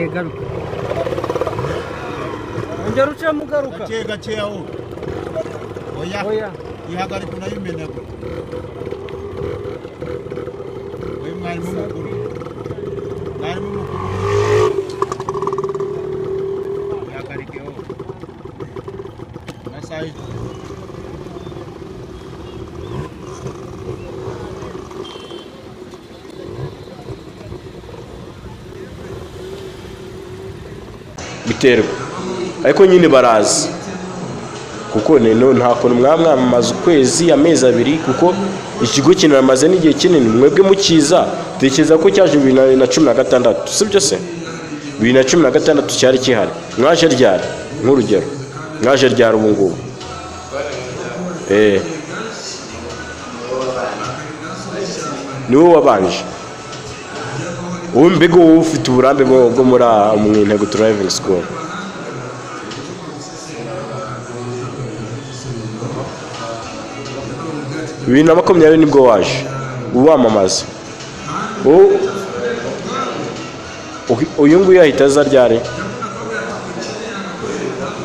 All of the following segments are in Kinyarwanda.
garuka ongera uce mugaruka gace aho oya ihagarika unayimenagura we mwarimu mukuru ihagarikeho nasayi biterwa ariko nyine barazi kuko neno nta kuntu mwamwamaza ukwezi amezi abiri kuko ikigo kinamaze n'igihe kinini mwebwe mukiza tekeza ko cyaje 2016 sibyo se 2016 cyari kihari mwaje ryari nk'urugero mwaje ryari ubu ngubu niwo wabanje ubu mbega wowe ufite uburambe bwo muri mu intego driving school 2020 nibwo waje uwamamaza uyu nguyu yahita aza ryari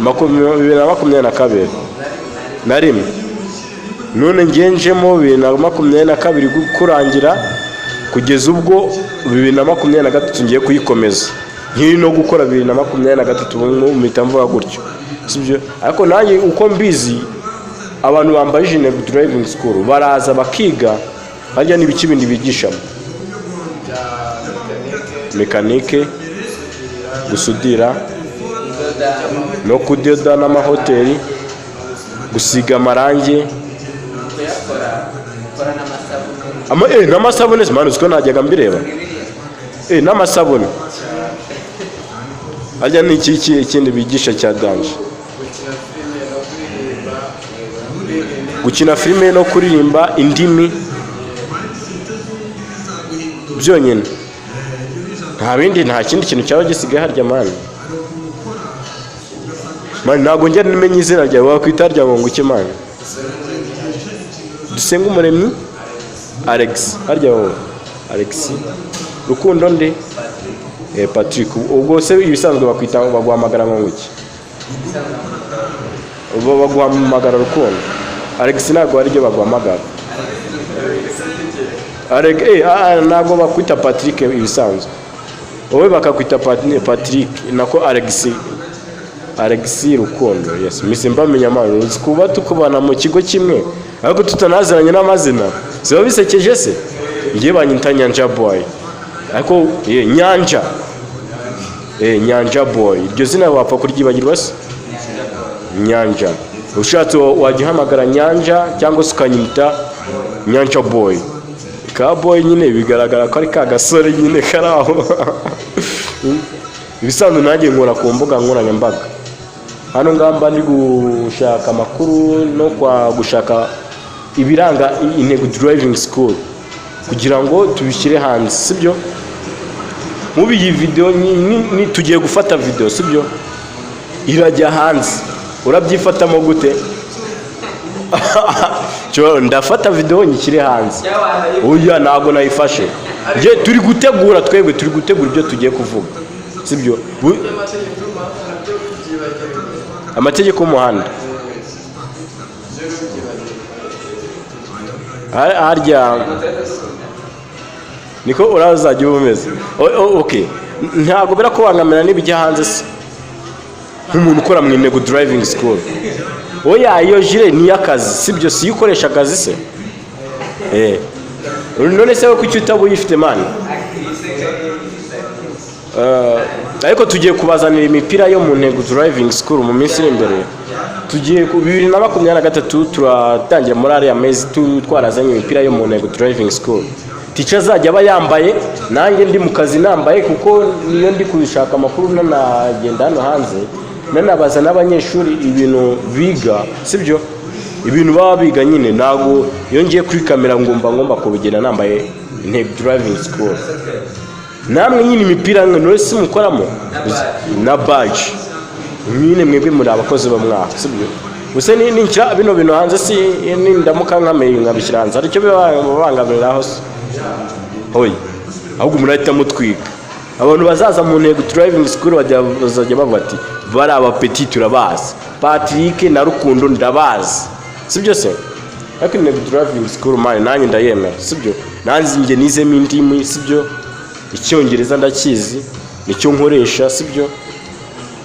2022 na rimwe none ngenjemo 2022 kurangira kugeza ubwo 2023 ngiye kuyikomeza nkiri no gukora 2023 mu mitamvuga gutyo sibyo ariko nanjye uko mbizi abantu bambaye jine driving school baraza bakiga hajya n'ibiki bindi bigishamo mekanike gusudira no kudoda n'amahoteli gusiga amarangi n'amasabune zimana uziko najyaga mbireba n'amasabune hajya n'iki ikindi bigisha cya danje gukina filime no kuririmba indimi byonyine nta kindi kintu cyaba gisigaye harya mani ntabwo njya nimenye izina ryawe wakwita rya ngo nguke mani dusenga umuremyi Alex harya wowe Alex rukundo nde Patrick ubwo se ibisanzwe bakwita bagwamagara ngo nguke bagwamagara rukundo Alex ntabwo ari ryo bagwamagara Alex ntabwo bakwita Patrick ibisanzwe wowe bakakwita Patrick nako Alex rukundo yes misimba menya amano kuba tukubana mu kigo kimwe ariko tutanaziranye n'amazina ziba bisekeje se ngiye banyita Nyanja boy ariko Nyanja Nyanja boy iryo zina wapfa kuryibagirwa se Nyanja ushatse wagihamagara Nyanja cyangwa se ukanyita Nyanja boy ka boy nyine bigaragara ko ari ka gasore nyine karaho ibisanzwe nanjye nkora ku mbuga nkoranyambaga hano ngamba ndi gushaka amakuru no kwa gushaka ibiranga intego driving school kugira ngo tubishyire hanze sibyo mubi iyi video ni tugiye gufata video sibyo irajya hanze urabyifatamo gute cyo ndafata video nyikire hanze oya ntago nayifashe je turi gutegura ibyo tugiye kuvuga sibyo amategeko y'umuhanda harya niko urazajya ubumeze okay ntago bera ko wangamera n'ibijya hanze se nk'umuntu ukora mu intego driving school oya iyo jire ni yakazi sibyo si ukoresha akazi se none se ko cyuta buyifite man ariko tugiye kubazanira imipira yo mu ntego driving school mu minsi iri imbere tugiye ku 2023 turatangira muri ari amezi twarazanye imipira yo mu ntego driving school teacher zajya bayambaye nanjye ndi mu kazi nambaye kuko niyo ndi kubishaka amakuru nanagenda hano hanze nanabaza n'abanyeshuri ibintu biga sibyo ibintu baba biga nyine nago yongeye kuri kamera ngomba kubigena nambaye intego driving school namwe nyine imipira none si mukoramo na badge nyine mwebwe muri abakozi bamwa sibyo use ni nshya bino bintu hanze si nindamuka nkameye nkabishyira hanze aricyo bibangamiraho se hoyi ahubwo murahita mutwiga abantu bazaza mu ntego driving school bazajya bavuga ati bari abapeti turabazi, Patrick na Rukundo ndabazi, sibyo se? Ariko intego driving school mani nanjye ndayemera, sibyo? Nanzi nge nizemo indimi, sibyo? Icyongereza ndakizi nicyo nkoresha, sibyo?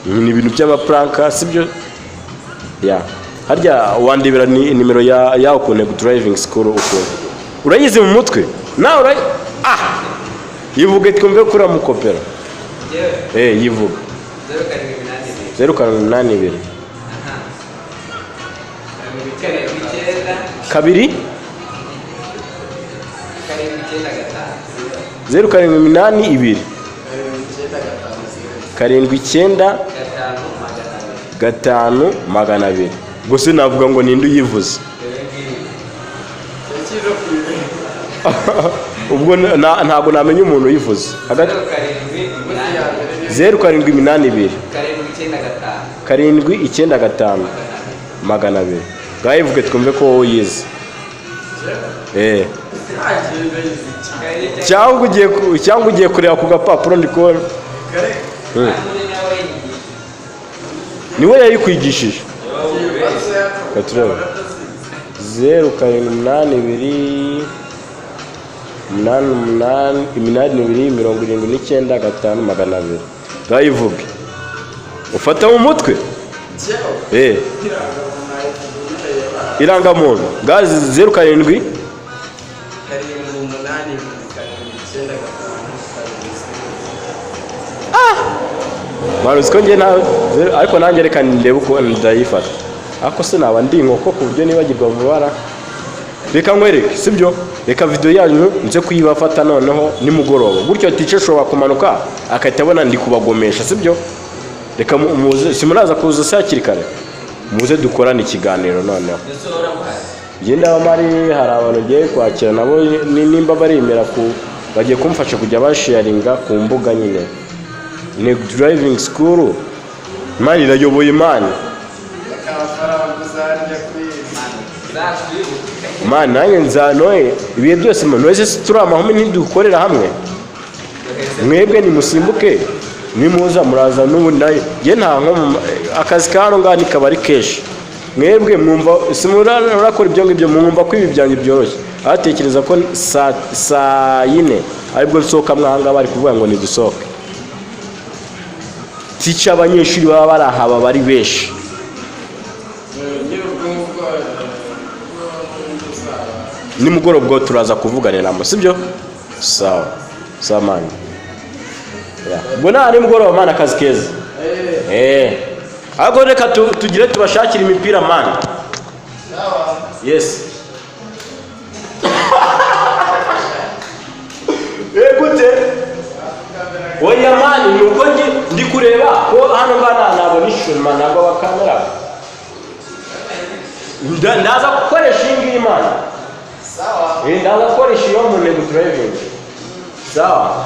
Ni ibintu by'amapranka, sibyo? Ya harya wandibera ni nimero yaho ku ntego driving school uko urayize mu mutwe nawe yivuge twumve kuri amukopera yivuga 082 kabiri 082 79 500 gusa navuga ngo ninde uyivuze ubwo ntago namenye umuntu uyivuze hagati 082 795 500 gayivuge twumve ko wowe uyizi cyangwa ugiye kureba ku gapapuro ndikora niwe yayikwigishije katureba 082 882 gayivuge ufata mu mutwe irangamuntu gazi 0 Maruzi ko nge nawe ariko nanjye reka ndebe uko ndayifata ako se naba ndi inkoko ku buryo nibagirwa vuba reka nkwereke sibyo reka video yanyu nze kuyibafata noneho nimugoroba gutyo tice shobora kumanuka akatabona ndi kubagomesha sibyo reka muze simuraza kuza sakiri kare muze dukorana ikiganiro noneho ngenda bamari hari abantu ngiye kwakira nabo nimba barimera ku bagiye kumfasha kujya basharinga ku mbuga nyine ni driving school mani irayoboye mani mani nanjye nzanoye ibihe byose mwese turi amahame ntidukorera hamwe mwebwe nimusimbuke nimuza muraza n'ubu nayo nge nta akazi ka hano ngaha nikaba ari kenshi mwebwe mwumva simurakora ibyo ngibyo mwumva ko ibi byanjye byoroshye abatekereza ko saa yine aribwo nsohoka mwahanga bari kuvuga ngo nidusohoke tica abanyeshuri baba barahaba bari benshi nimugoroba ubwo turaza kuvuganiramo sibyo sawa sawa mani mbona nimugoroba mani akazi keza ahubwo reka tugire tubashakira imipira mani yes gute oya mani nuko ndi kureba ko hano ngana nabo nishima nabo bakamera ndaza gukoresha ingi mani sawa ndaza gukoresha iyo mu ntego driving sawa